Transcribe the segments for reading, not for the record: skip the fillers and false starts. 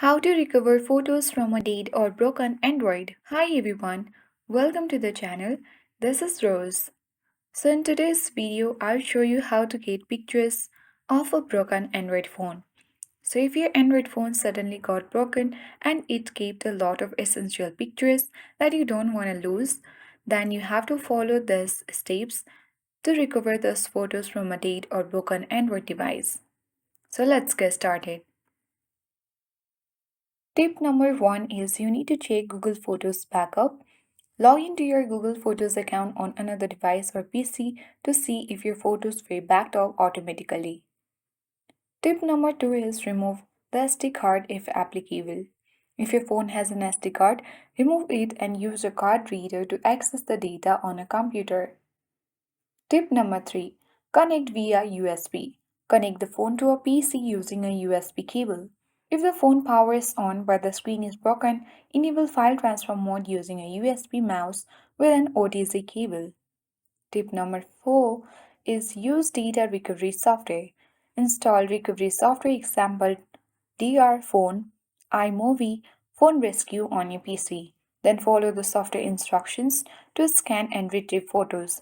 How to recover photos from a dead or broken Android. Hi everyone, welcome to the channel. This is Rose. So in today's video, I'll show you how to get pictures of a broken Android phone. So if your Android phone suddenly got broken and it kept a lot of essential pictures that you don't want to lose, then you have to follow these steps to recover those photos from a dead or broken Android device. So let's get started. Tip number one is you need to check Google Photos backup. Log into your Google Photos account on another device or PC to see if your photos were backed up automatically. Tip number two is remove the SD card if applicable. If your phone has an SD card, remove it and use a card reader to access the data on a computer. Tip number three, connect via USB. Connect the phone to a PC using a USB cable. If the phone power is on but the screen is broken, enable file transfer mode using a USB mouse with an OTG cable. Tip number 4 is use data recovery software. Install recovery software example DR Phone, iMovie, Phone Rescue on your PC. Then follow the software instructions to scan and retrieve photos.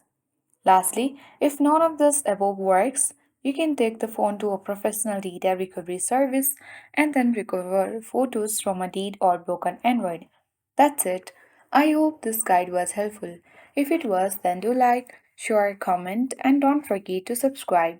Lastly, if none of this above works, you can take the phone to a professional data recovery service and then recover photos from a dead or broken Android. That's it. I hope this guide was helpful. If it was, then do like, share, comment, and don't forget to subscribe.